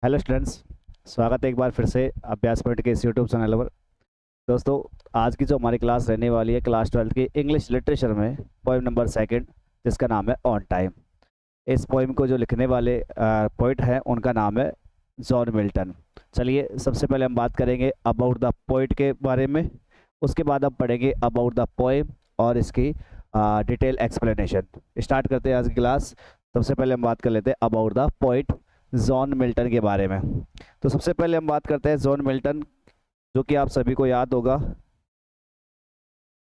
Hello students, स्वागत है एक बार फिर से अभ्यास पॉइंट के इस यूट्यूब चैनल पर। दोस्तों, आज की जो हमारी क्लास रहने वाली है क्लास 12 की इंग्लिश लिटरेचर में पोइम नंबर सेकंड, जिसका नाम है ऑन टाइम। इस पोइम को जो लिखने वाले पोइट हैं उनका नाम है जॉन मिल्टन। चलिए, सबसे पहले हम बात करेंगे अबाउट द पोइट के बारे में, उसके बाद हम पढ़ेंगे अबाउट द पोइम और इसकी डिटेल एक्सप्लेनेशन। स्टार्ट करते हैं आज की क्लास। सबसे पहले हम बात कर लेते हैं about the poet John Milton के बारे में। तो सबसे पहले हम बात करते हैं जॉन मिल्टन, जो कि आप सभी को याद होगा।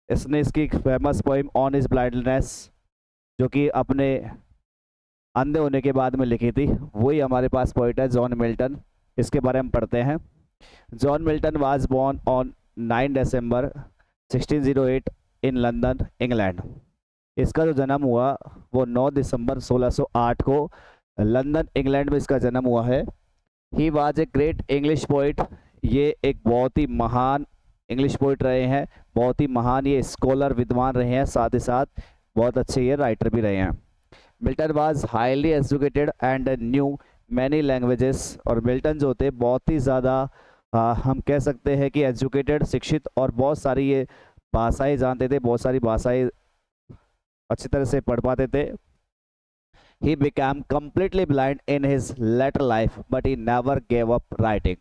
इसने इसकी famous poem on his blindness, जो कि अपने अंधे होने के बाद में लिखी थी, वही हमारे पास पोइट है जॉन मिल्टन। इसके बारे में पढ़ते हैं। John Milton was born on 9 December 1608 in London, England. इसका जो जन्म हुआ वो 9 दिसंबर 1608 को लंदन, इंग्लैंड में इसका जन्म हुआ है। He was a great English poet. ये एक बहुत ही महान इंग्लिश पोइट रहे हैं, बहुत ही महान ये स्कॉलर विद्वान रहे हैं, साथ ही साथ बहुत अच्छे ये राइटर भी रहे हैं। Milton was highly educated and new many languages. और मिल्टन जो थे बहुत ही ज़्यादा हम कह सकते हैं कि एजुकेटेड, शिक्षित, और बहुत सारी ये भाषाएं जानते थे, बहुत सारी भाषाएं अच्छी तरह से पढ़ पाते थे। He became completely blind in his later life, but he never gave up writing.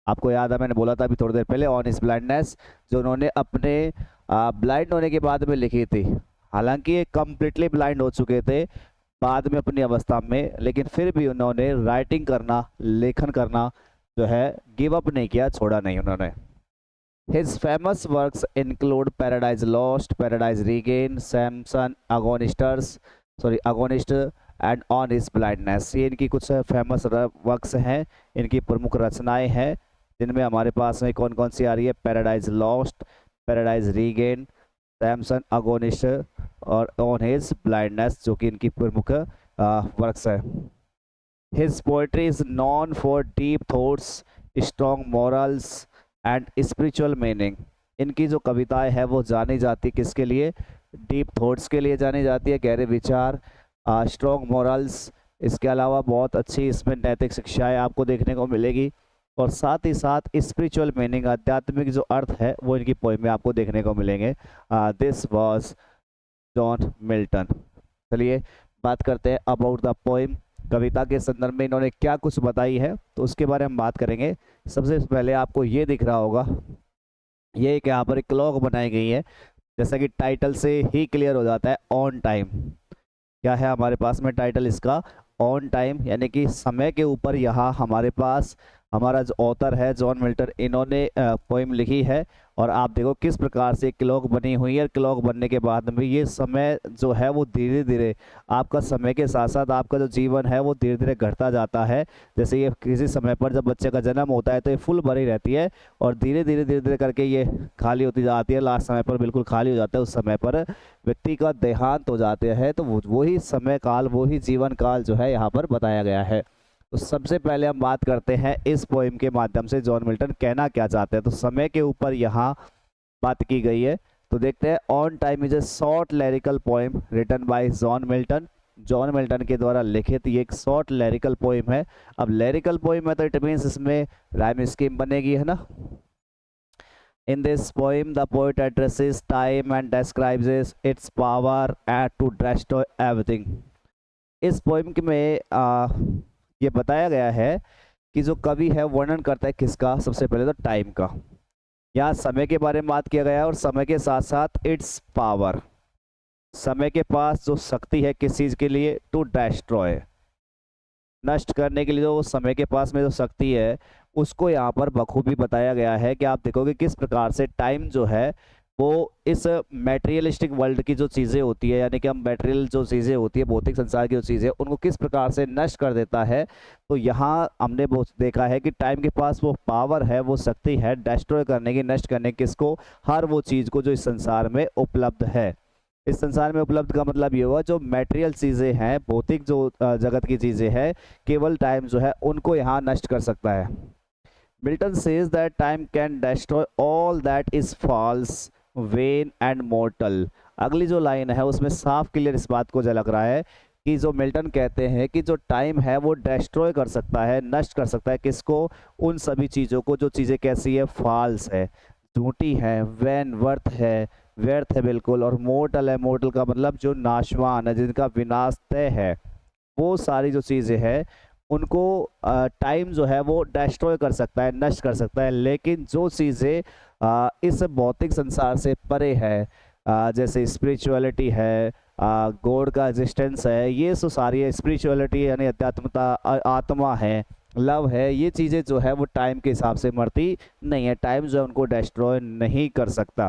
आपको याद है, मैंने बोला था अभी थोड़ी देर पहले ऑन हिज ब्लाइंडनेस, जो उन्होंने अपने ब्लाइंड होने के बाद में लिखी थी। हालांकि ये कम्प्लीटली ब्लाइंड हो चुके थे बाद में अपनी अवस्था में, लेकिन फिर भी उन्होंने राइटिंग करना, लेखन करना जो है गिव अप नहीं किया, छोड़ा नहीं उन्होंने। His famous works include Paradise Lost, Paradise Regained, Samson Agonist and on his blindness. ये इनकी कुछ फेमस वर्क्स हैं, इनकी प्रमुख रचनाएं हैं, जिनमें हमारे पास में कौन कौन सी आ रही है? Paradise lost, paradise regain, Samson agonist और ऑन हिज ब्लाइंडनेस, जो कि इनकी प्रमुख वर्क्स है। His poetry is non for deep thoughts, strong morals and spiritual meaning. इनकी जो कविताएं हैं वो जानी जाती किसके लिए? डीप थॉट्स के लिए जानी जाती है, गहरे विचार, स्ट्रॉन्ग मॉरल्स। इसके अलावा बहुत अच्छी इसमें नैतिक शिक्षाएं आपको देखने को मिलेगी, और साथ ही साथ स्पिरिचुअल मीनिंग, आध्यात्मिक जो अर्थ है वो इनकी पोइम में आपको देखने को मिलेंगे। This was John Milton. चलिए बात करते हैं अबाउट द पोइम। कविता के संदर्भ में इन्होंने क्या कुछ बताई है तो उसके बारे में बात करेंगे। सबसे पहले आपको ये दिख रहा होगा, ये एक यहाँ पर एक क्लॉक बनाई गई है, जैसा कि टाइटल से ही क्लियर हो जाता है, ऑन टाइम। क्या है हमारे पास में टाइटल इसका? ऑन टाइम, यानी कि समय के ऊपर यहाँ हमारे पास हमारा जो ऑथर है जॉन मिल्टन, इन्होंने पोइम लिखी है। और आप देखो किस प्रकार से क्लॉक बनी हुई है। क्लॉक बनने के बाद में ये समय जो है वो धीरे धीरे आपका समय के साथ साथ आपका जो जीवन है वो धीरे धीरे घटता जाता है। जैसे ये किसी समय पर जब बच्चे का जन्म होता है तो ये फुल भरी रहती है, और धीरे धीरे करके ये खाली होती जाती है। लास्ट समय पर बिल्कुल खाली हो जाता है। उस समय पर व्यक्ति का देहांत हो जाते हैं। तो वही समय काल, वही जीवन काल जो है यहाँ पर बताया गया है। तो सबसे पहले हम बात करते हैं इस पोइम के माध्यम से जॉन मिल्टन कहना क्या चाहते हैं। तो समय के ऊपर यहाँ बात की गई है। तो देखते हैं। On time is a short lyrical poem written by John Milton. John Milton के द्वारा लिखित ये एक शॉर्ट लिरिकल पोइम है। अब लिरिकल पोइम है तो इट मीन्स इसमें राइम स्कीम बनेगी, है ना। In this poem, the poet addresses time and describes its power to destroy everything. इस पोइम में ये बताया गया है कि जो कवि है वर्णन करता है किसका? सबसे पहले तो टाइम का। यहाँ समय के बारे में बात किया गया है, और समय के साथ साथ इट्स पावर, समय के पास जो शक्ति है किस चीज़ के लिए? टू डेस्ट्रॉय, नष्ट करने के लिए जो समय के पास में जो शक्ति है उसको यहाँ पर बखूबी बताया गया है। कि आप देखोगे किस प्रकार से टाइम जो है वो इस मैटेरियलिस्टिक वर्ल्ड की जो चीज़ें होती है, यानी कि हम मैटेरियल जो चीज़ें होती है, भौतिक संसार की जो चीज़ें, उनको किस प्रकार से नष्ट कर देता है। तो यहाँ हमने वो देखा है कि टाइम के पास वो पावर है, वो शक्ति है डिस्ट्रॉय करने की, नष्ट करने की, किसको? हर वो चीज़ को जो इस संसार में उपलब्ध है। इस संसार में उपलब्ध का मतलब ये हुआ जो मैटेरियल चीज़ें हैं, भौतिक जो जगत की चीज़ें हैं, केवल टाइम जो है उनको यहाँ नष्ट कर सकता है। Milton says that time can destroy all that is false, vain and mortal. अगली जो लाइन है उसमें साफ क्लियर इस बात को झलक रहा है कि जो मिल्टन कहते हैं कि जो टाइम है वो डिस्ट्रॉय कर सकता है, नष्ट कर सकता है किसको, उन सभी चीज़ों को जो चीज़ें कैसी है, फॉल्स है, झूठी है, वैन वर्थ है, व्यर्थ है बिल्कुल, और मोर्टल है, मोर्टल का मतलब जो नाशवान है, जिनका विनाश तय है, वो सारी जो चीज़ें हैं उनको टाइम जो है वो डिस्ट्रॉय कर सकता है, नष्ट कर सकता है। लेकिन जो चीज़ें इस भौतिक संसार से परे है, जैसे स्पिरिचुअलिटी है, गॉड का एग्जिस्टेंस है, ये सो सारी है, स्पिरिचुअलिटी यानी अध्यात्मता, आत्मा है, लव है, ये चीज़ें जो है वो टाइम के हिसाब से मरती नहीं है, टाइम जो है उनको डिस्ट्रॉय नहीं कर सकता।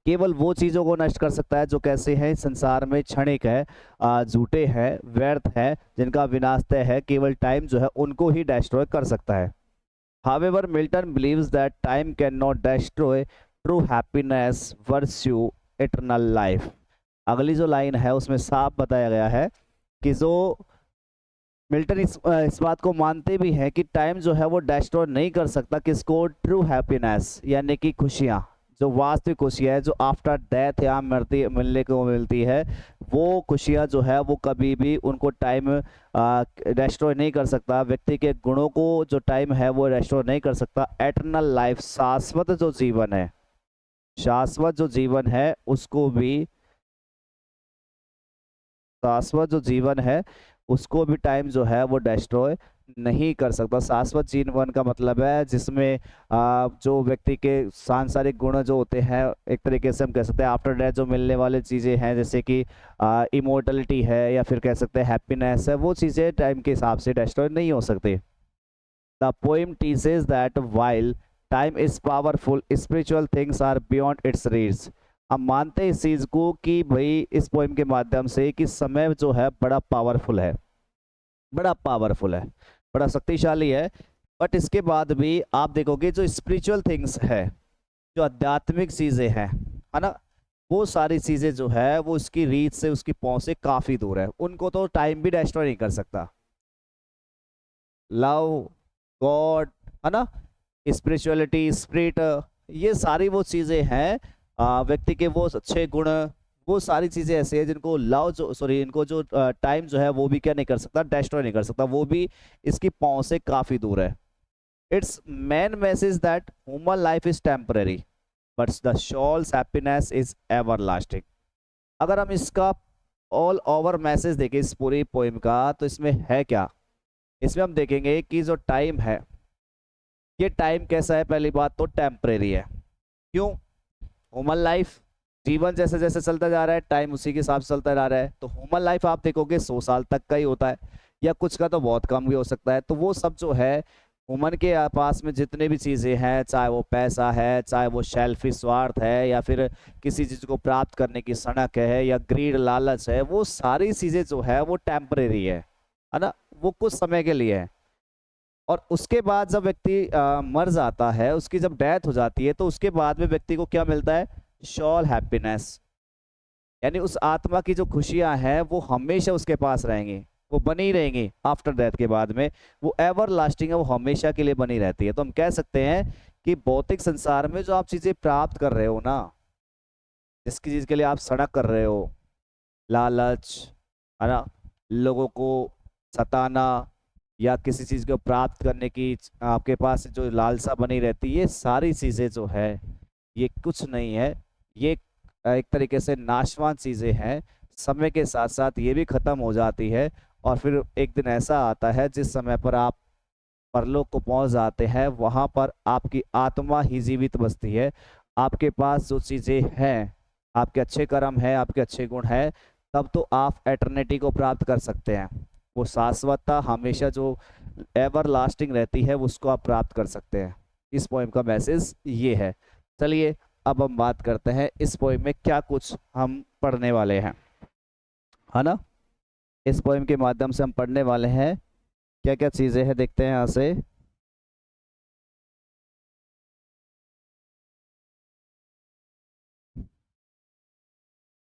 केवल वो चीज़ों को नष्ट कर सकता है जो कैसे हैं, संसार में क्षणिक है, झूठे हैं, व्यर्थ है, जिनका विनाश तय है, केवल टाइम जो है उनको ही डिस्ट्रॉय कर सकता है। However, Milton believes that time cannot destroy true happiness, virtue, eternal life. अगली जो लाइन है उसमें साफ बताया गया है कि जो मिल्टन इस बात को मानते भी हैं कि टाइम जो है वो डिस्ट्रॉय नहीं कर सकता किसको, ट्रू हैप्पीनेस यानी कि खुशियाँ, जो वास्तविक खुशियाँ है, जो आफ्टर डेथ यहाँ मिलने को मिलती है, वो खुशियाँ जो है वो कभी भी उनको टाइम डिस्ट्रॉय नहीं कर सकता। व्यक्ति के गुणों को जो टाइम है वो डिस्ट्रॉय नहीं कर सकता। एटर्नल लाइफ, शाश्वत जो जीवन है, शाश्वत जो जीवन है उसको भी, शाश्वत जो जीवन है उसको भी टाइम जो है वो डिस्ट्रॉय नहीं कर सकता। शाश्वत जीवन का मतलब है जिसमें जो व्यक्ति के सांसारिक गुण जो होते हैं, एक तरीके से हम कह सकते हैं आफ्टर डेथ जो मिलने वाली चीज़ें हैं, जैसे कि इमोर्टलिटी है या फिर कह सकते हैं हैप्पीनेस है, वो चीज़ें टाइम के हिसाब से डिस्ट्रॉय नहीं हो सकती। The poem teaches that while time is powerful, spiritual things are beyond its reach. हम मानते हैं इस चीज़ को कि भाई इस पोएम के माध्यम से कि समय जो है बड़ा पावरफुल है, बड़ा पावरफुल है, बड़ा शक्तिशाली है। बट इसके बाद भी आप देखोगे जो स्पिरिचुअल थिंग्स है, जो आध्यात्मिक चीज़ें हैं, है ना, वो सारी चीज़ें जो है वो उसकी रीच से, उसकी पहुंच से काफ़ी दूर है, उनको तो टाइम भी डिस्ट्रॉय नहीं कर सकता। लव, गॉड, है ना, स्पिरिचुअलिटी, स्पिरिट, ये सारी वो चीज़ें हैं, व्यक्ति के वो अच्छे गुण, वो सारी चीज़ें ऐसे हैं जिनको लव जो सॉरी इनको जो टाइम जो है वो भी क्या नहीं कर सकता, डिस्ट्रॉय नहीं कर सकता, वो भी इसकी पहुंच से काफ़ी दूर है। Its main message that human life is temporary but the soul's happiness is everlasting. अगर हम इसका ऑल ओवर मैसेज देखें इस पूरी पोइम का, तो इसमें है क्या, इसमें हम देखेंगे कि जो टाइम है, ये टाइम कैसा है, पहली बात तो टेम्परेरी है। क्यों? ह्यूमन लाइफ, जीवन जैसे जैसे चलता जा रहा है, टाइम उसी के हिसाब से चलता जा रहा है। तो ह्यूमन लाइफ आप देखोगे 100 साल तक का ही होता है, या कुछ का तो बहुत कम भी हो सकता है। तो वो सब जो है ह्यूमन के पास में जितने भी चीज़ें हैं, चाहे वो पैसा है, चाहे वो सेल्फिश स्वार्थ है, या फिर किसी चीज़ को प्राप्त करने की सनक है, या ग्रीड लालच है, वो सारी चीज़ें जो है वो टेम्परेरी है ना, वो कुछ समय के लिए है। और उसके बाद जब व्यक्ति मर जाता है, उसकी जब डेथ हो जाती है, तो उसके बाद में व्यक्ति को क्या मिलता है, शॉल हैप्पीनेस, यानी उस आत्मा की जो खुशियां हैं वो हमेशा उसके पास रहेंगी, वो बनी रहेंगी आफ्टर डेथ के बाद में, वो एवर लास्टिंग है, वो हमेशा के लिए बनी रहती है। तो हम कह सकते हैं कि भौतिक संसार में जो आप चीज़ें प्राप्त कर रहे हो ना, जिसकी चीज़ के लिए आप सड़क कर रहे हो, लालच, है ना, लोगों को सताना, या किसी चीज़ को प्राप्त करने की आपके पास जो लालसा बनी रहती है, ये सारी चीज़ें जो है ये कुछ नहीं है, ये एक तरीके से नाशवान चीज़ें हैं। समय के साथ साथ ये भी ख़त्म हो जाती है, और फिर एक दिन ऐसा आता है जिस समय पर आप परलोक को पहुंच जाते हैं, वहां पर आपकी आत्मा ही जीवित बसती है। आपके पास जो चीज़ें हैं, आपके अच्छे कर्म है, आपके अच्छे गुण है, तब तो आप एटर्निटी को प्राप्त कर सकते हैं। वो शाश्वतता हमेशा जो एवर लास्टिंग रहती है उसको आप प्राप्त कर सकते हैं। इस पोएम का मैसेज ये है। चलिए अब हम बात करते हैं इस पोएम में क्या कुछ हम पढ़ने वाले हैं, है ना। इस पोएम के माध्यम से हम पढ़ने वाले हैं क्या क्या चीज़ें हैं, देखते हैं यहाँ से।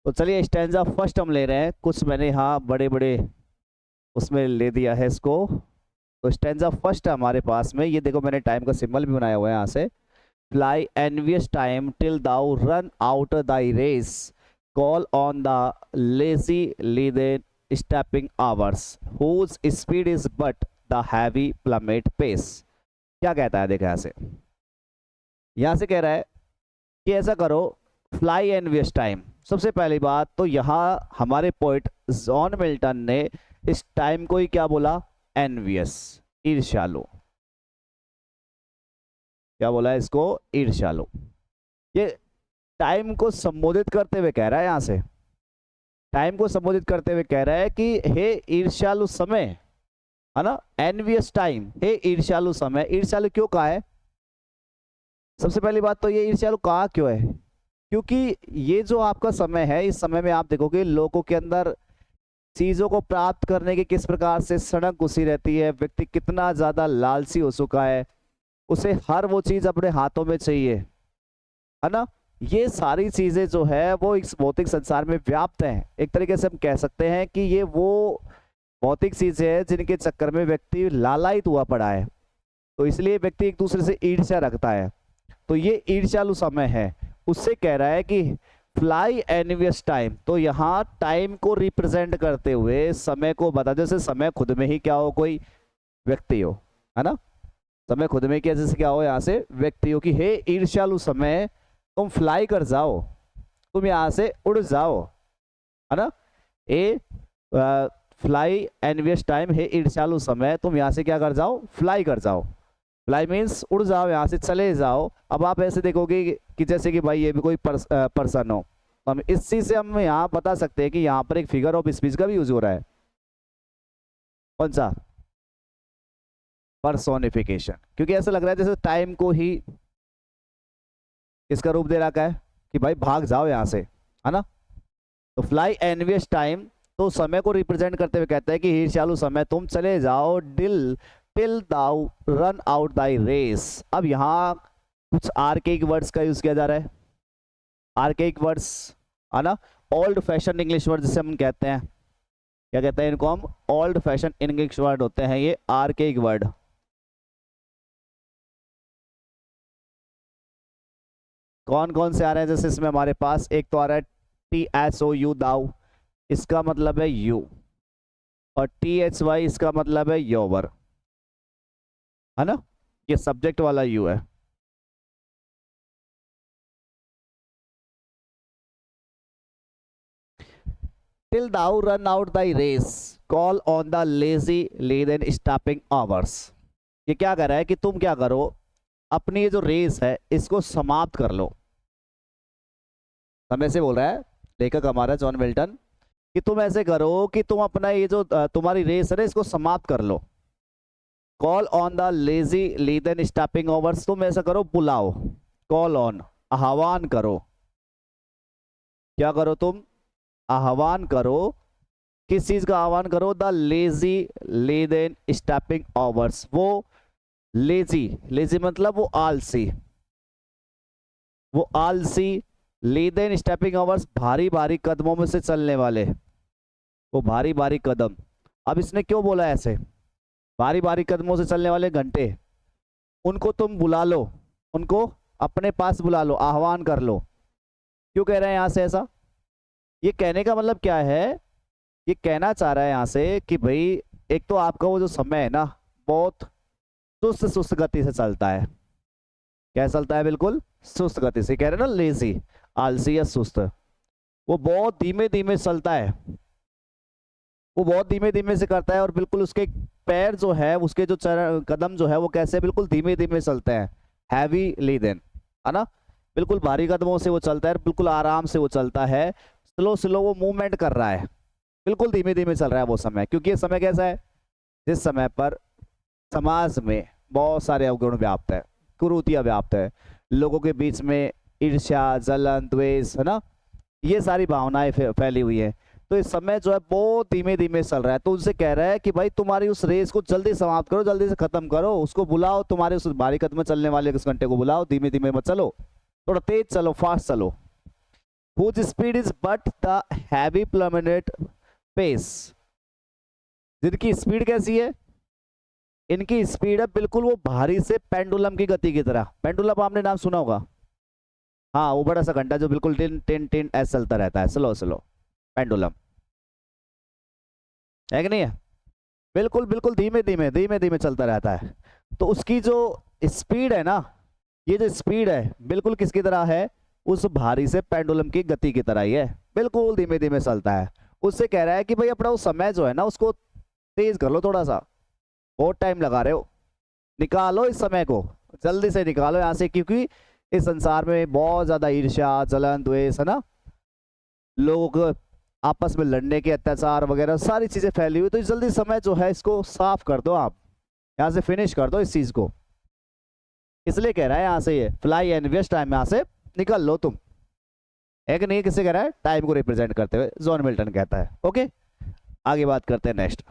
तो चलिए स्टैंजा फर्स्ट हम ले रहे हैं, कुछ मैंने यहाँ बड़े बड़े उसमें ले दिया है इसको। तो स्टैंजा फर्स्ट है हमारे पास में, ये देखो मैंने टाइम का सिंबल भी बनाया हुआ है यहाँ से। Fly envious time till thou run out thy race, call on the lazy leaden stepping hours whose speed is but the heavy plummet pace। क्या कहता है, देखो यहां से कह रहा है कि ऐसा करो, फ्लाई एनवीएस टाइम। सबसे पहली बात तो यहां हमारे पोइट जॉन मिल्टन ने इस टाइम को ही क्या बोला, एनवीएस, ईर्ष्यालु। क्या बोला इसको, ईर्ष्यालु। ये टाइम को संबोधित करते हुए कह रहा है, यहां से टाइम को संबोधित करते हुए कह रहा है कि हे ईर्ष्यालु समय, है ना, एनवीएस टाइम, हे ईर्ष्यालु समय। ईर्ष्यालु क्यों कहा है? सबसे पहली बात तो ये ईर्ष्यालु कहा क्यों है, क्योंकि ये जो आपका समय है, इस समय में आप देखोगे लोगों के अंदर चीजों को प्राप्त करने की किस प्रकार से सड़क घुसी रहती है, व्यक्ति कितना ज्यादा लालची हो चुका है, उसे हर वो चीज अपने हाथों में चाहिए, है ना। ये सारी चीजें जो है वो इस भौतिक संसार में व्याप्त हैं। एक तरीके से हम कह सकते हैं कि ये वो भौतिक चीजें हैं जिनके चक्कर में व्यक्ति लालायित हुआ पड़ा है, तो इसलिए व्यक्ति एक दूसरे से ईर्ष्या रखता है। तो ये ईर्ष्यालु समय है। उससे कह रहा है कि फ्लाई एनवीएस टाइम, तो यहाँ टाइम को रिप्रेजेंट करते हुए समय को बता, जैसे समय खुद में ही क्या हो, कोई व्यक्ति हो, है ना, समय खुद में क्या, जैसे क्या हो, यहाँ से व्यक्ति हो कि हे ईर्ष्यालु समय तुम फ्लाई कर जाओ, तुम यहाँ से उड़ जाओ, है ना। ए फ्लाई एनवीएस टाइम, हे ईर्ष्यालु समय तुम यहाँ से क्या कर जाओ, फ्लाई कर जाओ। फ्लाई मीन्स उड़ जाओ, यहाँ से चले जाओ। अब आप ऐसे देखोगे कि जैसे कि भाई ये भी कोई पर्सन हो, हम इस चीज से हम यहाँ बता सकते हैं कि यहाँ पर एक फिगर ऑफ स्पीच का भी यूज हो रहा है। कौन सा, पर्सोनिफिकेशन, क्योंकि ऐसा लग रहा है जैसे टाइम को ही इसका रूप दे रखा है कि भाई भाग जाओ यहाँ से, है ना। तो फ्लाई एनवीएस टाइम तो समय को रिप्रेजेंट करते हुए कहता है कि ईर्ष्यालु समय तुम चले जाओ, till thou run out thy race. अब यहाँ कुछ आर्केइक वर्ड्स का यूज किया जा रहा है, आर्केइक वर्ड्स, है ना, ओल्ड फैशन इंग्लिश वर्ड जिसे हम कहते हैं, क्या कहते हैं इनको हम, ओल्ड फैशन इंग्लिश वर्ड होते हैं ये आर्केइक वर्ड। कौन कौन से आ रहे हैं, जैसे इसमें हमारे पास एक तो आ रहा है TSOU दाउ, इसका मतलब है यू, और THY इसका मतलब है योवर, है ना, ये सब्जेक्ट वाला यू है। Till thou run out thy race call on the lazy leaden stopping hours. ये क्या कर रहा है कि तुम क्या करो, अपनी ये जो रेस है इसको समाप्त कर लो। समय से बोल रहा है लेखक हमारा जॉन मिल्टन कि तुम ऐसे करो कि तुम अपना ये जो तुम्हारी रेस है ना इसको समाप्त कर लो। Call on the lazy leaden stopping hours, तुम ऐसा करो, बुलाओ, कॉल ऑन, आह्वान करो। क्या करो तुम, आह्वान करो, किस चीज का आह्वान करो, the lazy leaden stopping hours. वो लेजी, लेजी मतलब वो आलसी, वो आलसी, लीडन स्टेपिंग आवर्स भारी भारी कदमों में से चलने वाले, वो भारी भारी कदम। अब इसने क्यों बोला ऐसे, भारी भारी कदमों से चलने वाले घंटे, उनको तुम बुला लो, उनको अपने पास बुला लो, आह्वान कर लो। क्यों कह रहे हैं यहां से ऐसा, ये कहने का मतलब क्या है, ये कहना चाह रहा है यहां से कि भाई एक तो आपका वो जो समय है ना बहुत सुस्त सुस्त गति से चलता है। क्या चलता है, बिल्कुल सुस्त गति से, कह रहे हैं ना लेजी, आलसी या सुस्त, वो बहुत धीमे धीमे चलता है, वो बहुत धीमे धीमे से करता है, और बिल्कुल उसके पैर जो है, उसके जो कदम जो है वो कैसे बिल्कुल धीमे धीमे चलते हैं, हैवी लीडन, है ना, बिल्कुल भारी कदमों से वो चलता है, बिल्कुल आराम से वो चलता है, स्लो स्लो वो मूवमेंट कर रहा है, बिल्कुल धीमे धीमे चल रहा है वो समय। क्योंकि ये समय कैसा है, जिस समय पर समाज में बहुत सारे अवगुण व्याप्त है, कुरीतियां व्याप्त है, लोगों के बीच में ईर्ष्या, जलन, द्वेष, है ना, ये सारी भावनाएं फैली हुई है। तो इस समय जो है बहुत धीमे धीमे चल रहा है, तो उनसे कह रहा है कि भाई तुम्हारी उस रेस को जल्दी समाप्त करो, जल्दी से खत्म करो, उसको बुलाओ, तुम्हारे उस भारी कदम में चलने वाले उस घंटे को बुलाओ, धीमे धीमे मत चलो, थोड़ा तेज चलो, फास्ट चलो। Whose speed is but the heavy plummet pace, जिनकी स्पीड कैसी है, इनकी स्पीड है बिल्कुल वो भारी से पेंडुलम की गति की तरह। पेंडुलम आपने नाम सुना होगा, हाँ, वो बड़ा सा घंटा जो बिल्कुल टिन टिन टिन ऐसे चलता रहता है, स्लो स्लो, पेंडुलम। है कि नहीं है? बिल्कुल बिल्कुल धीमे धीमे धीमे धीमे चलता रहता है। तो उसकी जो स्पीड है ना, ये जो स्पीड है बिल्कुल किसकी तरह है? उस भारी से पेंडुलम की गति की तरह ही है, बिल्कुल धीमे धीमे चलता है। उससे कह रहा है कि भाई अपना वो समय जो है ना उसको तेज कर लो थोड़ा सा, बहुत टाइम लगा रहे हो, निकालो इस समय को, जल्दी से निकालो यहाँ से, क्योंकि इस संसार में बहुत ज्यादा ईर्ष्या, जलन, द्वेष है ना, लोग आपस में लड़ने के, अत्याचार वगैरह सारी चीजें फैली हुई। तो जल्दी समय जो है इसको साफ कर दो, आप यहाँ से फिनिश कर दो इस चीज को। इसलिए कह रहा है यहाँ से ये फ्लाई एंड वेस्ट टाइम, यहाँ से निकल लो तुम। एक नहीं, किससे कह रहा है? टाइम को रिप्रेजेंट करते हुए जॉन मिल्टन कहता है। ओके, आगे बात करते हैं नेक्स्ट।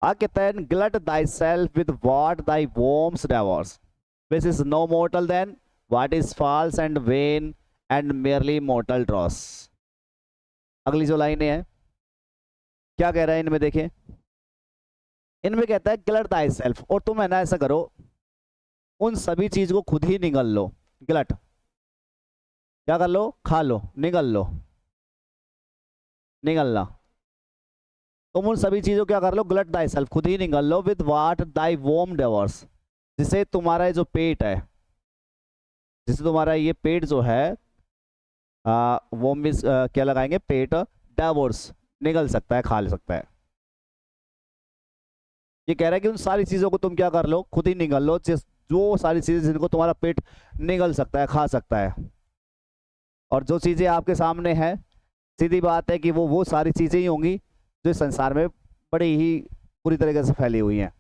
कहता है glut thyself with what thy wombs devours, which is no mortal than what is false and vain and merely mortal dross. अगली जो लाइनें हैं क्या कह रहा है इनमें, देखें इनमें कहता है ग्लट दाई सेल्फ, और तुम है ना ऐसा करो, उन सभी चीज को खुद ही निगल लो। ग्लट क्या कर लो? खा लो, निगल लो, निगलना। तुम उन सभी चीजों क्या कर लो? ग्लट दाई सेल्फ, खुद ही निगल लो, विद वाट दाई वोम डेवर्स, जिसे तुम्हारा जो पेट है, जिसे तुम्हारा ये पेट जो है वोम में क्या लगाएंगे? पेट डेवर्स, निगल सकता है, खा ले सकता है। ये कह रहा है कि उन सारी चीजों को तुम क्या कर लो? खुद ही निगल लो, जो सारी चीजें जिनको तुम्हारा पेट निगल सकता है, खा सकता है। और जो चीजें आपके सामने है, सीधी बात है कि वो सारी चीजें ही होंगी जो इस संसार में बड़ी ही पूरी तरीके से फैली हुई हैं,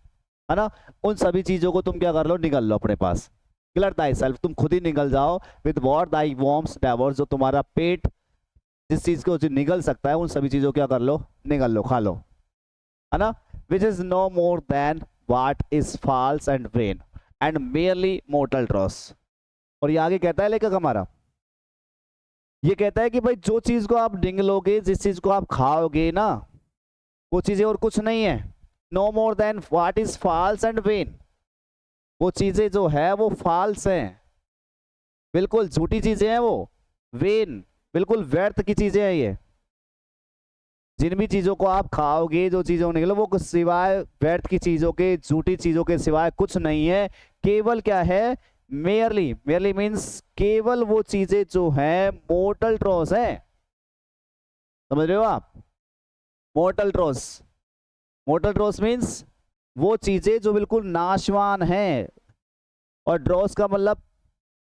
है ना। उन सभी चीजों को तुम क्या कर लो? निगल लो अपने पास। ग्लट दाई सेल्फ, तुम खुद ही निगल जाओ, विद वॉट दाई वॉर्म्स डेवोर्स, जो तुम्हारा पेट जिस चीज को जो निगल सकता है, उन सभी चीजों को क्या कर लो? निगल लो, खा लो, है ना। Which is no more than what is false and vain and merely mortal dross. और ये आगे कहता है लेखक हमारा, ये कहता है कि भाई जो चीज को आप निगलोगे, जिस चीज को आप खाओगे ना, वो चीजें और कुछ नहीं है। No more than what is false and vain, वो चीजें जो है वो फॉल्स हैं, बिल्कुल झूठी चीजें हैं। वो वेन, बिल्कुल व्यर्थ की चीजें हैं। ये जिन भी चीजों को आप खाओगे, जो चीजों निकलो, वो सिवाय व्यर्थ की चीजों के, झूठी चीजों के सिवाय कुछ नहीं है। केवल क्या है? मेयरली, मेयरली मीन्स केवल वो चीजें जो है मोर्टल ट्रॉस है। समझ रहे हो आप? मोर्टल ट्रॉस, मोर्टल ट्रॉस मीन्स वो चीजें जो बिल्कुल नाशवान हैं, और ड्रॉस का मतलब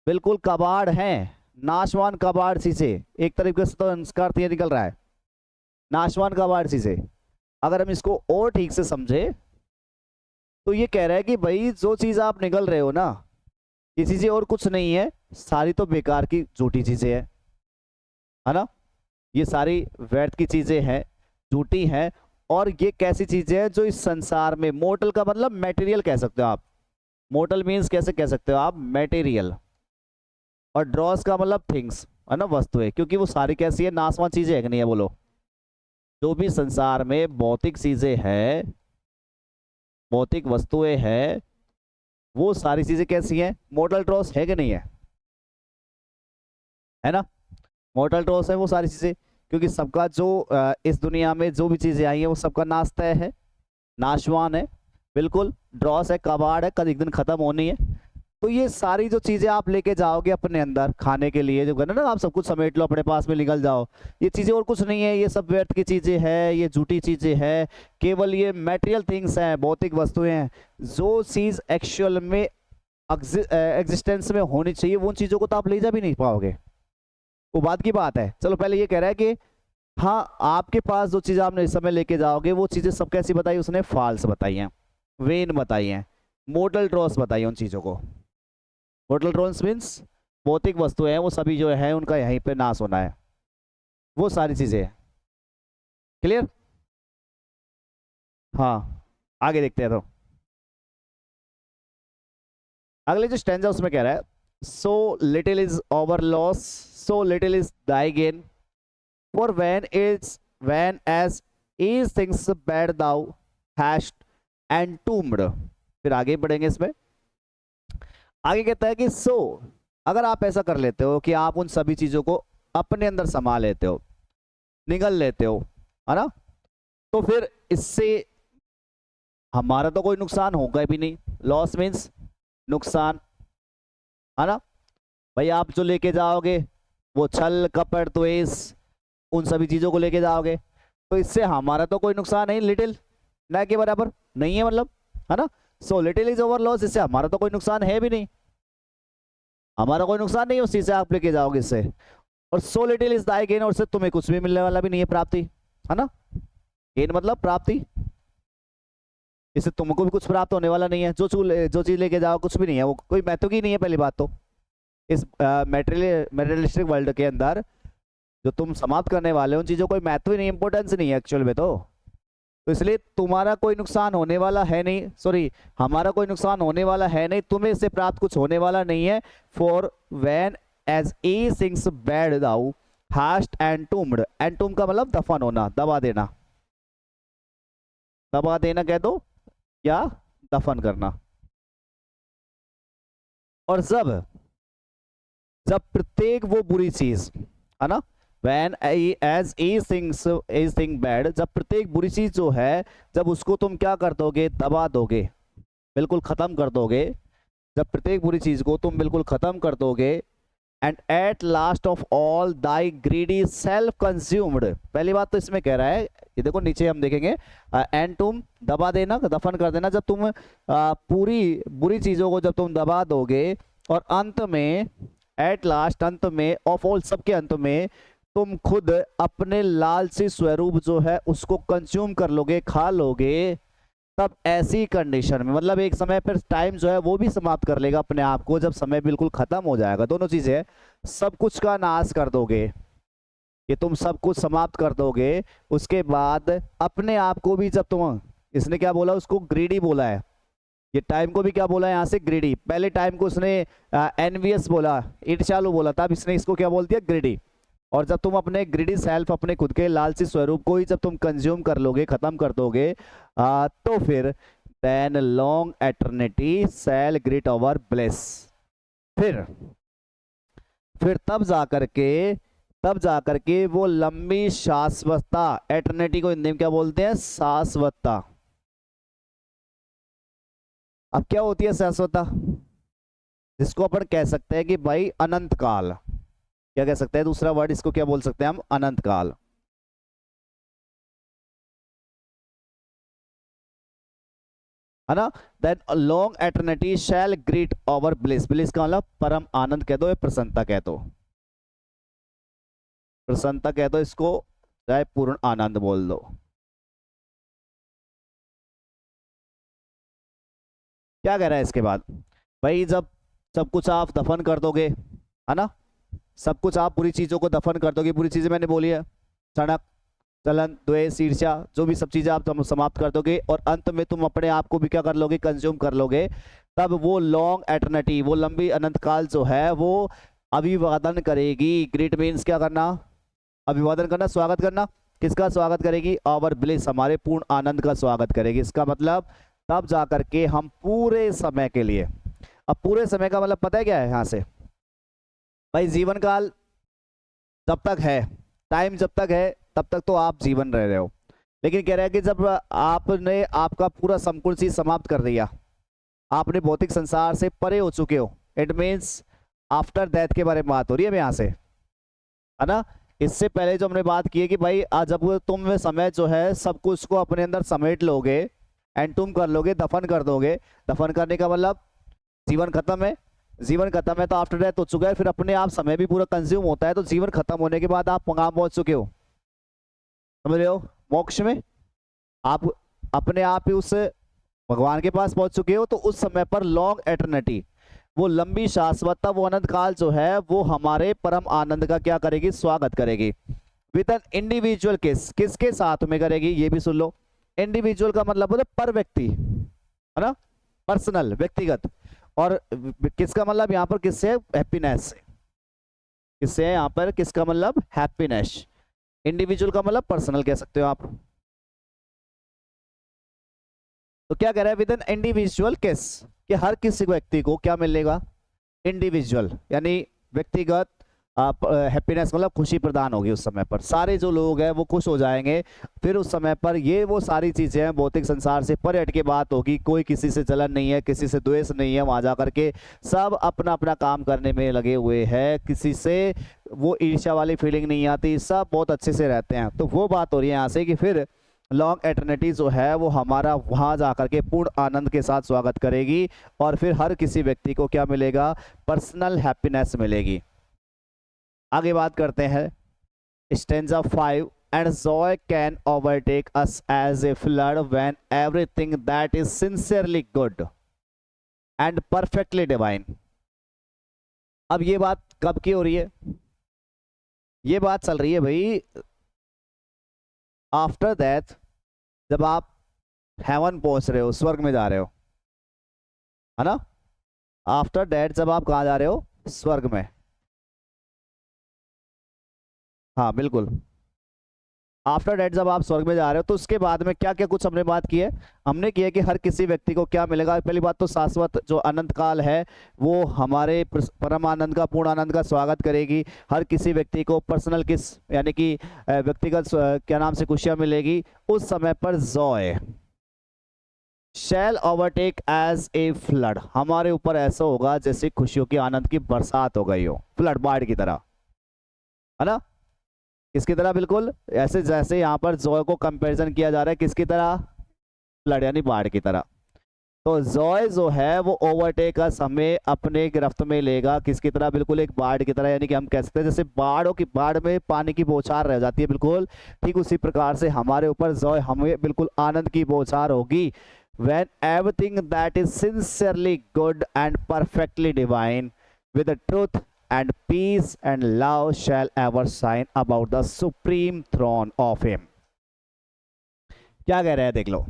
बिल्कुल कबाड़ है, नाशवान कबाड़ चीजें। एक तरीके से तो संस्कार ये निकल रहा है, नाशवान कबाड़ चीजें। अगर हम इसको और ठीक से समझे तो ये कह रहा है कि भाई जो चीज आप निकल रहे हो ना, ये चीजें और कुछ नहीं है, सारी तो बेकार की झूठी चीजें हैं, है ना। ये सारी व्यर्थ की चीजें हैं, झूठी हैं। और ये कैसी चीजें हैं? जो इस संसार में, मोर्टल का मतलब मटेरियल कह सकते हो आप, मोर्टल मीन्स कैसे कह सकते हो आप? मटेरियल। और ड्रॉस का मतलब थिंग्स, है ना, वस्तुएं, क्योंकि वो सारी कैसी है? नाशवान चीजें है कि नहीं है? बोलो, जो भी संसार में भौतिक चीजें हैं, भौतिक वस्तुएं हैं, वो सारी चीजें कैसी हैं? मोर्टल ड्रॉस है कि नहीं है? है ना, मोर्टल ड्रॉस है वो सारी चीजें, क्योंकि सबका जो इस दुनिया में जो भी चीजें आई हैं वो सबका नाश तय है, नाशवान है, बिल्कुल ड्रॉस है, कबाड़ है, कल एक दिन खत्म होनी है। तो ये सारी जो चीजें आप लेके जाओगे अपने अंदर खाने के लिए, जो कहना ना आप सब कुछ समेट लो अपने पास में, निकल जाओ, ये चीजें और कुछ नहीं है, ये सब व्यर्थ की चीजें हैं, ये झूठी चीजें हैं। केवल ये मटेरियल थिंग्स हैं, भौतिक वस्तुएं हैं। जो चीज एक्चुअल में एग्जिस्टेंस में होनी चाहिए, वो उन चीजों को तो आप ले जा भी नहीं पाओगे, वो बात की बात है। चलो पहले ये कह रहा है कि हाँ, आपके पास जो चीज़ आपने इस समय लेके जाओगे, वो चीज़ें सब कैसी बताई उसने? फॉल्स बताई हैं, वेन बताई हैं, मोर्टल ड्रॉस बताई उन चीज़ों को। मोर्टल ड्रॉस मीन्स भौतिक वस्तुएं हैं, वो सभी जो है उनका यहीं पे नाश होना है, वो सारी चीज़ें। क्लियर? हाँ, आगे देखते हैं। तो अगले जो स्टैंजा उसमें कह रहा है, so little is over loss, so little is thy gain, for when as is things bad thou hast entombed। फिर आगे बढ़ेंगे इसमें। आगे कहता है कि सो, अगर आप ऐसा कर लेते हो कि आप उन सभी चीजों को अपने अंदर समा लेते हो, निगल लेते हो, है ना। तो फिर इससे हमारा तो कोई नुकसान होगा भी नहीं, लॉस मीन्स नुकसान, है ना। भाई आप जो लेके जाओगे वो छल कपट द्वेष उन सभी चीजों को लेके जाओगे, तो इससे हमारा तो कोई नुकसान नहीं, लिटिल ना के बराबर नहीं है मतलब, है ना। So little is over loss, इससे हमारा तो कोई नुकसान है भी नहीं, हमारा कोई नुकसान नहीं है उस चीज से आप लेके जाओगे इससे। और so little is thy gain, और उससे तुम्हें कुछ भी मिलने वाला भी नहीं है, प्राप्ति, है ना। गेन मतलब प्राप्ति, इससे तुमको भी कुछ प्राप्त होने वाला नहीं है, जो चीज लेके जाओ कुछ भी नहीं है, वो कोई महत्व की नहीं है। पहली बात तो इस मेटेरियलिस्टिक वर्ल्ड के अंदर जो तुम समाप्त करने वाले हो उन चीजों कोई महत्व ही नहीं, इंपॉर्टेंस नहीं है एक्चुअल में तो इसलिए तुम्हारा कोई नुकसान होने वाला है नहीं, सॉरी हमारा कोई नुकसान होने वाला है नहीं, तुम्हें इससे प्राप्त कुछ होने वाला नहीं है। For when as a things bad thou hast entombed, entomb का मतलब दफन होना, दबा देना, दबा देना कह दो या दफन करना। और जब जब प्रत्येक वो बुरी चीज, है ना, When as a thing bad, जब प्रत्येक बुरी चीज जो है जब उसको तुम क्या कर दोगे, दबा दोगे, बिल्कुल खत्म कर दोगे, जब प्रत्येक बुरी चीज को तुम बिल्कुल खत्म कर दोगे, and at last of all thy greedy self consumed, पहली बात तो इसमें कह रहा है, ये देखो नीचे हम देखेंगे, एंड तुम दबा देना, दफन कर देना, जब तुम पूरी बुरी चीजों को जब तुम दबा दोगे और अंत में एट लास्ट, अंत में, ऑफ ऑल, सबके अंत में तुम खुद अपने लालची स्वरूप जो है उसको कंज्यूम कर लोगे, खा लोगे, तब ऐसी कंडीशन में, मतलब एक समय पर टाइम जो है वो भी समाप्त कर लेगा अपने आप को, जब समय बिल्कुल खत्म हो जाएगा, दोनों चीजें, सब कुछ का नाश कर दोगे, ये तुम सब कुछ समाप्त कर दोगे, उसके बाद अपने आप को भी, जब तुम, इसने क्या बोला, उसको ग्रीडी बोला है, ये टाइम को भी क्या बोला है यहाँ से, ग्रीडी। पहले टाइम को उसने एनवियस बोला, ईर्ष्यालु बोला, तब इसने इसको क्या बोल दिया, ग्रीडी। और जब तुम अपने ग्रीडी सेल्फ, अपने खुद के लालची स्वरूप को ही जब तुम कंज्यूम कर लोगे, खत्म कर दोगे, तो फिर देन लॉन्ग एटर्निटी शैल ग्रीट अवर ब्लेस, फिर तब जाकर के वो लंबी शाश्वतता, एटर्निटी को हिंदी में क्या बोलते हैं, शाश्वतता। अब क्या होती है शाश्वतता, जिसको अपन कह सकते हैं कि भाई अनंत काल, क्या कह सकते हैं, दूसरा वर्ड इसको क्या बोल सकते हैं हम, अनंत काल, है ना। देन लॉन्ग एटर्निटी शैल ग्रीट अवर ब्लिस, ब्लिस का मतलब परम आनंद कह दो या प्रसन्नता कह दो, प्रसन्नता कह दो इसको, चाहे पूर्ण आनंद बोल दो। क्या कह रहा है इसके बाद, भाई जब सब कुछ आप दफन कर दोगे, है ना, सब कुछ आप बुरी चीजों को दफन कर दोगे, बुरी चीजें मैंने बोली है, सड़क, चलन, द्वेष, ईर्ष्या, जो भी सब चीजें आप तुम समाप्त कर दोगे, और अंत में तुम अपने आप को भी क्या कर लोगे, कंज्यूम कर लोगे, तब वो लॉन्ग एटर्निटी, वो लंबी अनंत काल जो है वो अभिवादन करेगी। ग्रेट मीन्स क्या करना, अभिवादन करना, स्वागत करना, किसका स्वागत करेगी, आवर ब्लिस, हमारे पूर्ण आनंद का स्वागत करेगी। इसका मतलब तब जाकर के हम पूरे समय के लिए, अब पूरे समय का मतलब पता है क्या है यहाँ से, भाई जीवन काल जब तक है, टाइम जब तक है तब तक तो आप जीवन रह रहे हो, लेकिन कह रहा है कि जब आपने आपका पूरा संपूर्ण चीज समाप्त कर दिया, आपने भौतिक संसार से परे हो चुके हो, इट मीन्स आफ्टर डेथ के बारे में बात हो रही है यहाँ से, है ना। इससे पहले जो हमने बात की है कि भाई जब तुम समय जो है सब कुछ को अपने अंदर समेट लोगे, एंड तुम कर लोगे, दफन कर दोगे, दफन करने का मतलब जीवन खत्म है, जीवन खत्म है तो आफ्टर डेथ हो चुका है, फिर अपने आप समय भी पूरा कंज्यूम होता है, तो जीवन खत्म होने के बाद आप कहाँ पहुंच चुके हो, समझ रहे हो, मोक्ष में, आप अपने आप ही उस भगवान के पास पहुंच चुके हो। तो उस समय पर लॉन्ग एटर्निटी, वो लंबी शाश्वतता, वो अनंत काल जो है वो हमारे परम आनंद का क्या करेगी, स्वागत करेगी। विद एन इंडिविजुअल किस, किसके साथ में करेगी, ये भी सुन लो, इंडिविजुअल का मतलब होता है पर व्यक्ति, है ना, पर्सनल, व्यक्तिगत, और किसका मतलब यहाँ पर किससे, हैप्पीनेस से, किससे है यहाँ पर, किसका मतलब हैप्पीनेस, इंडिविजुअल का मतलब पर्सनल कह सकते हो आप। तो क्या कह रहा है, विद एन इंडिविजुअल किस, कि हर किसी व्यक्ति को क्या मिलेगा, इंडिविजुअल यानी व्यक्तिगत आप हैप्पीनेस मतलब खुशी प्रदान होगी उस समय पर, सारे जो लोग हैं वो खुश हो जाएंगे। फिर उस समय पर ये वो सारी चीज़ें हैं, भौतिक संसार से परे हट के बात होगी, कोई किसी से जलन नहीं है, किसी से द्वेष नहीं है, वहाँ जा करके सब अपना अपना काम करने में लगे हुए हैं, किसी से वो ईर्ष्या वाली फीलिंग नहीं आती, सब बहुत अच्छे से रहते हैं। तो वो बात हो रही है यहाँ से कि फिर लॉन्ग एटर्निटी जो है वो हमारा वहाँ जा करके पूर्ण आनंद के साथ स्वागत करेगी, और फिर हर किसी व्यक्ति को क्या मिलेगा, पर्सनल हैप्पीनेस मिलेगी। आगे बात करते हैं stanza 5, and joy can overtake us as a flood when everything that is sincerely good and perfectly divine. अब ये बात कब की हो रही है, ये बात चल रही है भाई आफ्टर दैट, जब आप हेवन पहुंच रहे हो, स्वर्ग में जा रहे हो, है ना। आफ्टर दैट जब आप कहाँ जा रहे हो, स्वर्ग में। हाँ बिल्कुल, आफ्टर डेट जब आप स्वर्ग में जा रहे हो तो उसके बाद में क्या क्या कुछ हमने बात की है, हमने किया कि हर किसी व्यक्ति को क्या मिलेगा। पहली बात तो शाश्वत जो अनंत काल है वो हमारे परम आनंद का, पूर्ण आनंद का स्वागत करेगी। हर किसी व्यक्ति को पर्सनल किस यानी कि व्यक्तिगत क्या नाम से खुशियां मिलेगी। उस समय पर joy shall overtake as a flood, हमारे ऊपर ऐसा होगा जैसे खुशियों की आनंद की बरसात हो गई हो, फ्लड बाढ़ की तरह, है ना। किसकी तरह, बिल्कुल ऐसे जैसे यहाँ पर जॉय को कंपैरिजन किया जा रहा है किसकी तरह, फ्लड यानी बाढ़ की तरह। तो जॉय जो है वो ओवरटेक अस, हमें अपने गिरफ्त में लेगा, किसकी तरह, बिल्कुल एक बाढ़ की तरह। यानी कि हम कह सकते हैं जैसे बाढ़ों की, बाढ़ में पानी की बौछार रह जाती है, बिल्कुल ठीक उसी प्रकार से हमारे ऊपर जॉय, हमें बिल्कुल आनंद की बौछार होगी। when everything that is sincerely good and perfectly divine with the truth and peace and love shall ever shine about the supreme throne of him। क्या कह रहा है देख लो,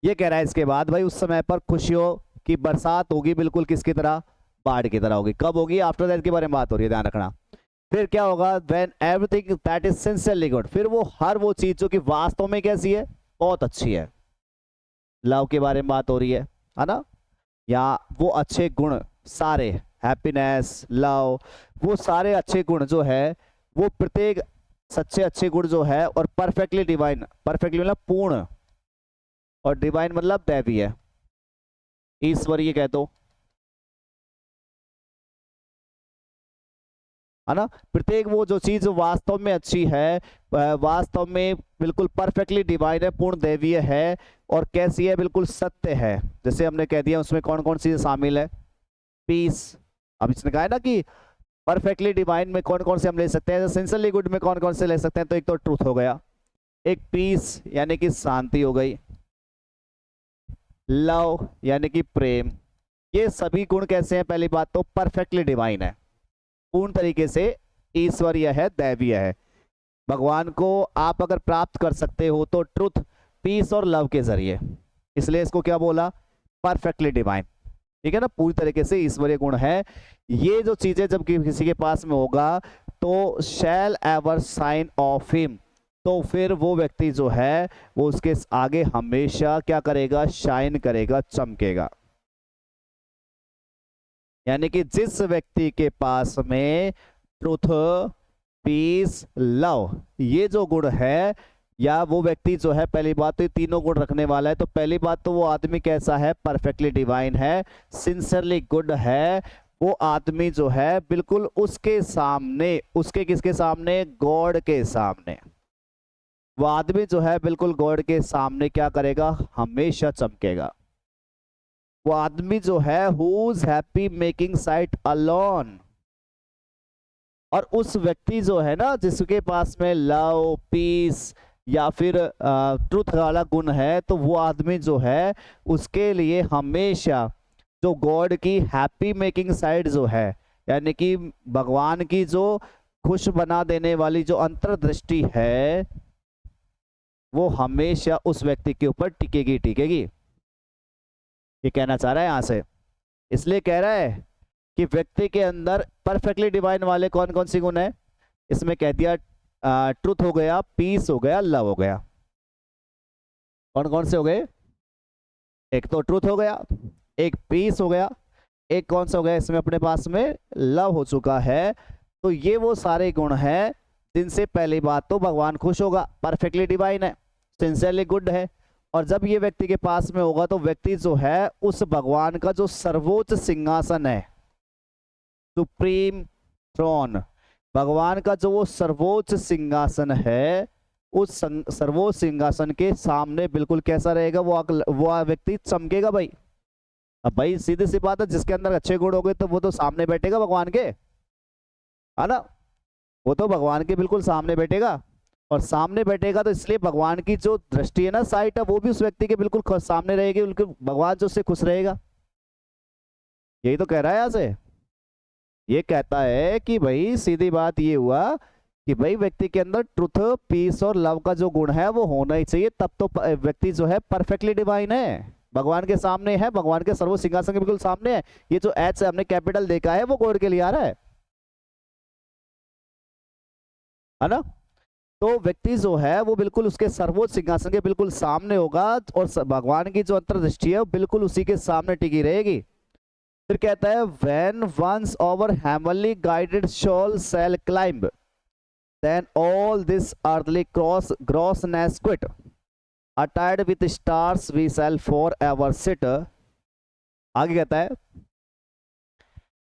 ये कह रहा है इसके बाद भाई उस समय पर खुशियों की बरसात होगी, बिल्कुल किसकी तरह, बाढ़ की तरह होगी। कब होगी, आफ्टर दैट के बारे में बात हो रही है, ध्यान रखना। फिर क्या होगा, when everything that is sincerely good, फिर वो हर वो चीज जो कि वास्तव में कैसी है, बहुत अच्छी है। लव के बारे में बात हो रही है ना, या वो अच्छे गुण सारे, हैप्पीनेस, लव, वो सारे अच्छे गुण जो है वो प्रत्येक सच्चे अच्छे गुण जो है, और परफेक्टली डिवाइन, परफेक्टली मतलब पूर्ण, और डिवाइन मतलब दैवी है, ईश्वरीय कह दो, है ना। प्रत्येक वो जो चीज वास्तव में अच्छी है, वास्तव में बिल्कुल परफेक्टली डिवाइन है, पूर्ण दैवीय है, और कैसी है, बिल्कुल सत्य है। जैसे हमने कह दिया उसमें कौन कौन सी शामिल है, पीस। अब इसने कहा है ना कि परफेक्टली डिवाइन में कौन कौन से हम ले सकते हैं, सिंसियरली गुड में कौन कौन से ले सकते हैं, तो एक तो ट्रूथ हो गया, एक पीस यानी कि शांति हो गई, लव यानी कि प्रेम। ये सभी गुण कैसे हैं, पहली बात तो परफेक्टली डिवाइन है, पूर्ण तरीके से ईश्वरीय है, दैवीय है। भगवान को आप अगर प्राप्त कर सकते हो तो ट्रुथ, पीस और लव के जरिए, इसलिए इसको क्या बोला, परफेक्टली डिवाइन, ठीक है ना, पूरी तरीके से ईश्वरीय गुण है। ये जो चीजें जब किसी के पास में होगा तो शैल एवर साइन ऑफ हिम, तो फिर वो व्यक्ति जो है वो उसके आगे हमेशा क्या करेगा, शाइन करेगा, चमकेगा। यानी कि जिस व्यक्ति के पास में ट्रुथ, पीस, लव, ये जो गुण है, या वो व्यक्ति जो है, पहली बात तो ये तीनों गुण रखने वाला है, तो पहली बात तो वो आदमी कैसा है, परफेक्टली डिवाइन है, सिंसियरली गुड है। वो आदमी जो है बिल्कुल उसके सामने, उसके किसके सामने, गॉड के सामने, वो आदमी जो है बिल्कुल गॉड के सामने क्या करेगा, हमेशा चमकेगा। वो आदमी जो है who's happy making sight alone, और उस व्यक्ति जो है ना जिसके पास में लव, पीस या फिर ट्रुथ वाला गुण है, तो वो आदमी जो है उसके लिए हमेशा जो गॉड की हैप्पी मेकिंग साइड जो है, यानी कि भगवान की जो खुश बना देने वाली जो अंतर्दृष्टि है, वो हमेशा उस व्यक्ति के ऊपर टिकेगी, टिकेगी। ये कहना चाह रहा है यहां से, इसलिए कह रहा है कि व्यक्ति के अंदर परफेक्टली डिवाइन वाले कौन कौन सी गुण है, इसमें कह दिया ट्रुथ हो गया, पीस हो गया, लव हो गया। कौन कौन से हो गए, एक तो ट्रुथ हो गया, एक पीस हो गया, एक कौन सा हो गया, इसमें अपने पास में लव हो चुका है, तो ये वो सारे गुण हैं जिनसे पहली बात तो भगवान खुश होगा, परफेक्टली डिवाइन है, सिंसियरली गुड है। और जब ये व्यक्ति के पास में होगा तो व्यक्ति जो है उस भगवान का जो सर्वोच्च सिंहासन है, सुप्रीम थ्रोन, भगवान का जो वो सर्वोच्च सिंहासन है, उस सर्वोच्च सिंहासन के सामने बिल्कुल कैसा रहेगा, वो व्यक्ति चमकेगा भाई। अब भाई सीधी सी बात है, जिसके अंदर अच्छे गुण हो गए तो वो तो सामने बैठेगा भगवान के, है ना, वो तो भगवान के बिल्कुल सामने बैठेगा। और सामने बैठेगा तो इसलिए भगवान की जो दृष्टि है ना, साइट है, वो भी उस व्यक्ति के बिल्कुल सामने रहेगी, उनके भगवान जो उससे खुश रहेगा। यही तो कह रहा है यहाँ से, ये कहता है कि भाई सीधी बात ये हुआ कि भाई व्यक्ति के अंदर ट्रुथ, पीस और लव का जो गुण है वो होना ही चाहिए, तब तो व्यक्ति जो है परफेक्टली डिवाइन है, भगवान के सामने है, भगवान के सर्वोच्च सिंहासन के बिल्कुल सामने है। ये जो एच हमने कैपिटल देखा है वो कोड के लिए आ रहा है ना। तो व्यक्ति जो है वो बिल्कुल उसके सर्वोच्च सिंहासन के बिल्कुल सामने होगा और भगवान की जो अंतर्दृष्टि है वो बिल्कुल उसी के सामने टिकी रहेगी। फिर कहता है when once our heavenly guided soul shall climb, then all this earthly grossness quit. Attired with stars we shall forever sit. आगे कहता है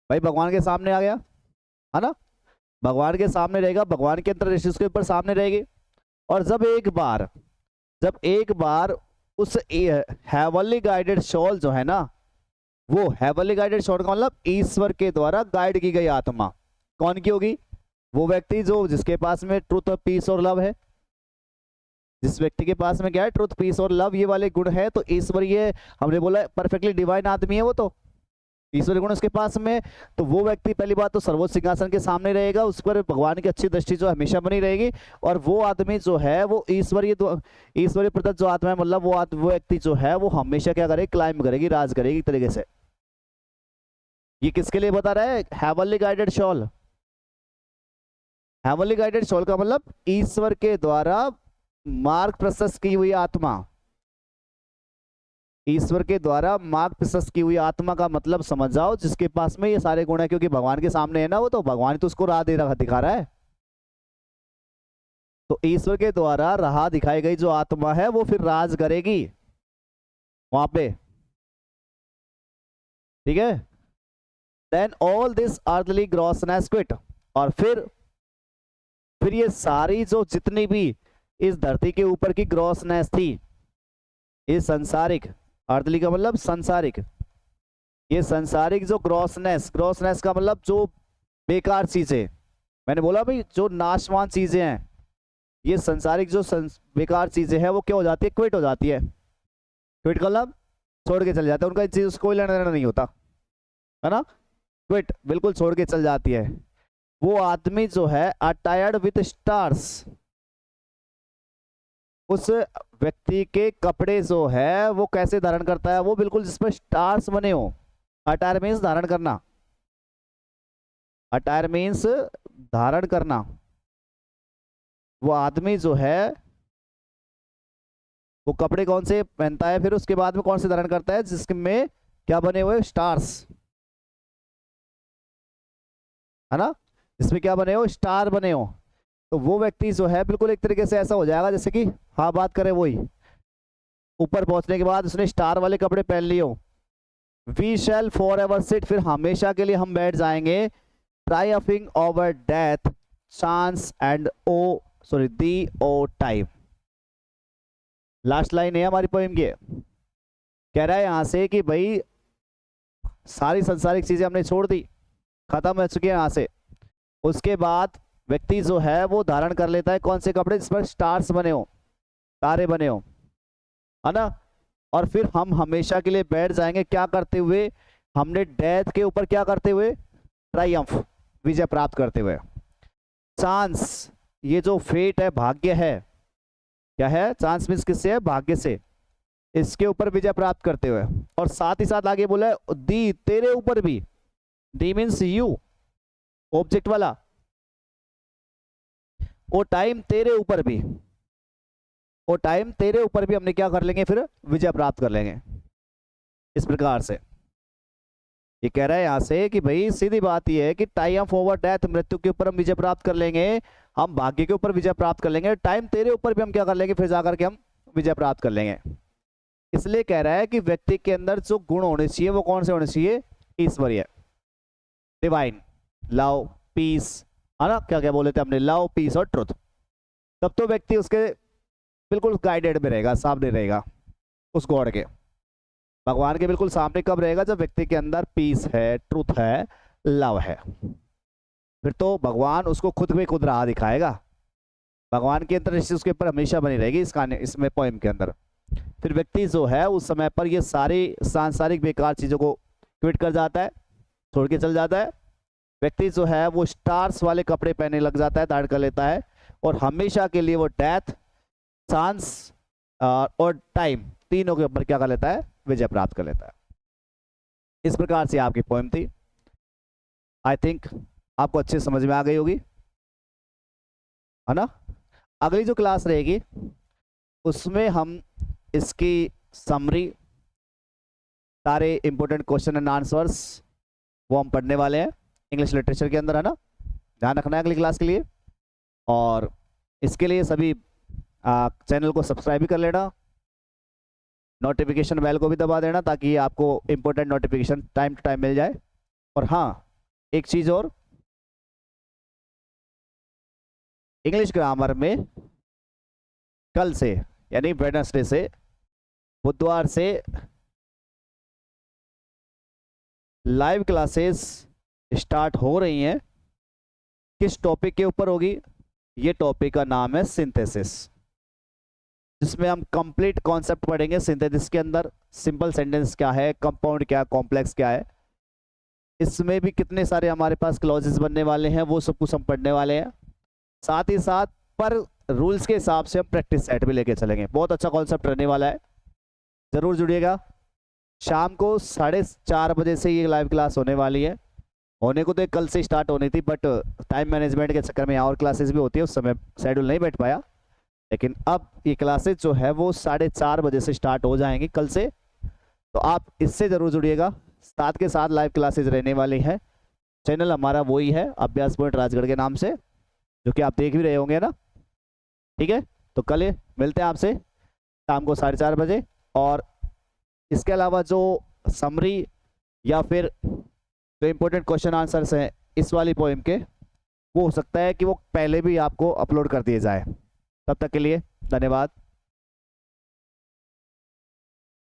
भाई भगवान के सामने आ गया, है ना, भगवान के सामने रहेगा, भगवान के अंतर्दृष्टि उसके ऊपर सामने रहेगी। और जब एक बार उस हेवनली गाइडेड सोल जो है ना, वो हेवनली गाइडेड सोल का मतलब ईश्वर के द्वारा गाइड की गई आत्मा कौन की होगी, वो व्यक्ति जो जिसके पास में ट्रुथ, पीस और लव है, जिस व्यक्ति के पास में क्या है, ट्रुथ, पीस और लव, ये वाले गुण है, तो ईश्वर, ये हमने बोला परफेक्टली डिवाइन आदमी है, वो तो ईश्वर गुण उसके पास में, तो वो व्यक्ति पहली बात तो सर्वोच्च सिंहासन के सामने रहेगा, उस पर भगवान की अच्छी दृष्टि जो हमेशा बनी रहेगी। और वो आदमी जो है वो ईश्वरीय प्रदत्त जो आत्मा है, मतलब वो व्यक्ति जो है वो हमेशा क्या करेगी, क्लाइंब करेगी, राज करेगी एक तरीके से। ये किसके लिए बता रहा है, heavenly guided soul. Heavenly guided soul का मतलब ईश्वर के द्वारा मार्ग प्रशस्त की हुई आत्मा, ईश्वर के द्वारा मार्ग प्रशस्त की हुई आत्मा का मतलब समझ जाओ, जिसके पास में ये सारे गुण है, क्योंकि भगवान के सामने है ना, वो तो भगवान तो उसको राह दिखा रहा है। तो ईश्वर के द्वारा राह दिखाई गई जो आत्मा है वो फिर राज करेगी वहां पे, ठीक है। Then all this earthly grossness quit, और फिर ये सारी जो जितनी भी इस धरती के ऊपर की ग्रॉसनेस थी, इस संसारिक, अर्थली का मतलब संसारिक, ये संसारिक जो ग्रॉसनेस का मतलब जो बेकार चीजें, मैंने बोला भाई जो नाशवान चीजें हैं, ये संसारिक जो बेकार चीजें हैं वो क्या हो जाती है, क्विट हो जाती है। क्विट का मतलब छोड़ के चले जाते हैं, उनका चीज उसको कोई लेना देना नहीं होता, है ना, क्विट बिल्कुल छोड़ के चल जाती है। वो आदमी जो है अटायर्ड विथ स्टार्स, उस व्यक्ति के कपड़े जो है वो कैसे धारण करता है, वो बिल्कुल जिसमें स्टार्स बने हो। अटायर मीन्स धारण करना, अटायर मीन्स धारण करना। वो आदमी जो है वो कपड़े कौन से पहनता है, फिर उसके बाद में कौन से धारण करता है, जिसमें क्या बने हुए, स्टार्स, है ना, इसमें क्या बने हो, स्टार बने हो। तो वो व्यक्ति जो है बिल्कुल एक तरीके से ऐसा हो जाएगा जैसे कि, हाँ बात करें वही, ऊपर पहुंचने के बाद उसने स्टार वाले कपड़े पहन लिए हो। We shall for ever sit, फिर हमेशा के लिए हम बैठ जाएंगे, triumphing over death, chance and thee O time. Last line है हमारी पोएम की, कह रहा है यहां से कि भाई सारी संसारिक चीजें हमने छोड़ दी, खत्म हो चुकी है यहां से। उसके बाद व्यक्ति जो है वो धारण कर लेता है कौन से कपड़े, जिस पर स्टार्स बने हो, तारे बने हो, है ना। और फिर हम हमेशा के लिए बैठ जाएंगे क्या करते हुए, हमने डेथ के ऊपर क्या करते हुए, ट्रायम्फ, विजय प्राप्त करते हुए। चांस, ये जो फेट है, भाग्य है, क्या है, चांस मीन्स किससे है, भाग्य से, इसके ऊपर विजय प्राप्त करते हुए। और साथ ही साथ आगे बोला है दी, तेरे ऊपर भी, दी मीन्स यू, ऑब्जेक्ट वाला, वो टाइम तेरे ऊपर भी, वो टाइम तेरे ऊपर भी हमने क्या कर लेंगे, फिर विजय प्राप्त कर लेंगे, इस प्रकार से। ये कह रहा है यहाँ से कि भाई सीधी बात ये है कि ट्रायम्फ ओवर डेथ, मृत्यु के ऊपर हम विजय प्राप्त कर लेंगे, हम भाग्य के ऊपर विजय प्राप्त कर लेंगे, टाइम तेरे ऊपर भी हम क्या कर लेंगे, फिर जाकर के हम विजय प्राप्त कर लेंगे। इसलिए कह रहा है कि व्यक्ति के अंदर जो गुण होने चाहिए वो कौन से होने चाहिए, ईश्वरीय, डिवाइन, लव, पीस, है ना, क्या क्या बोले थे हमने, लव, पीस और ट्रुथ। तब तो व्यक्ति उसके बिल्कुल गाइडेड में रहेगा, सामने रहेगा उस गॉड के, भगवान के बिल्कुल सामने कब रहेगा, जब व्यक्ति के अंदर पीस है, ट्रुथ है, लव है। फिर तो भगवान उसको खुद में खुद राह दिखाएगा, भगवान की अंतर्दृष्टि उसके ऊपर हमेशा बनी रहेगी इस कहानी, इसमें पोएम के अंदर। फिर व्यक्ति जो है उस समय पर ये सारी सांसारिक बेकार चीज़ों को क्विट कर जाता है, छोड़ के चल जाता है। व्यक्ति जो है वो स्टार्स वाले कपड़े पहनने लग जाता है, धारण कर लेता है, और हमेशा के लिए वो डेथ, चांस और टाइम तीनों के ऊपर क्या कर लेता है, विजय प्राप्त कर लेता है। इस प्रकार से आपकी पोएम थी। आई थिंक आपको अच्छे समझ में आ गई होगी, है ना। अगली जो क्लास रहेगी उसमें हम इसकी समरी, सारे इंपॉर्टेंट क्वेश्चन एंड आंसर्स वो हम पढ़ने वाले हैं इंग्लिश लिटरेचर के अंदर, है ना। ध्यान रखना है अगली क्लास के लिए, और इसके लिए सभी चैनल को सब्सक्राइब भी कर लेना, नोटिफिकेशन बेल को भी दबा देना ताकि आपको important notification time to time मिल जाए। और हाँ, एक चीज़ और, इंग्लिश ग्रामर में कल से यानी वेडनेसडे से, बुधवार से लाइव क्लासेस स्टार्ट हो रही हैं। किस टॉपिक के ऊपर होगी, ये टॉपिक का नाम है सिंथेसिस, जिसमें हम कंप्लीट कॉन्सेप्ट पढ़ेंगे सिंथेसिस के अंदर। सिंपल सेंटेंस क्या है, कंपाउंड क्या, कॉम्प्लेक्स क्या है, इसमें भी कितने सारे हमारे पास क्लॉजेस बनने वाले हैं, वो सब कुछ हम पढ़ने वाले हैं। साथ ही साथ पर रूल्स के हिसाब से हम प्रैक्टिस सेट भी लेके चलेंगे। बहुत अच्छा कॉन्सेप्ट रहने वाला है, ज़रूर जुड़िएगा। शाम को 4:30 बजे से ये लाइव क्लास होने वाली है। होने को तो कल से स्टार्ट होनी थी, बट टाइम मैनेजमेंट के चक्कर में और क्लासेस भी होती है, उस समय शेड्यूल नहीं बैठ पाया। लेकिन अब ये क्लासेस जो है वो 4:30 बजे से स्टार्ट हो जाएंगी कल से, तो आप इससे ज़रूर जुड़िएगा। साथ के साथ लाइव क्लासेस रहने वाली है। चैनल हमारा वही है, अभ्यास पॉइंट राजगढ़ के नाम से, जो कि आप देख भी रहे होंगे ना। ठीक है, तो कल मिलते हैं आपसे शाम को 4:30 बजे। और इसके अलावा जो समरी या फिर जो इम्पोर्टेंट क्वेश्चन आंसर्स हैं इस वाली पोएम के, वो हो सकता है कि वो पहले भी आपको अपलोड कर दिए जाए। तब तक के लिए धन्यवाद।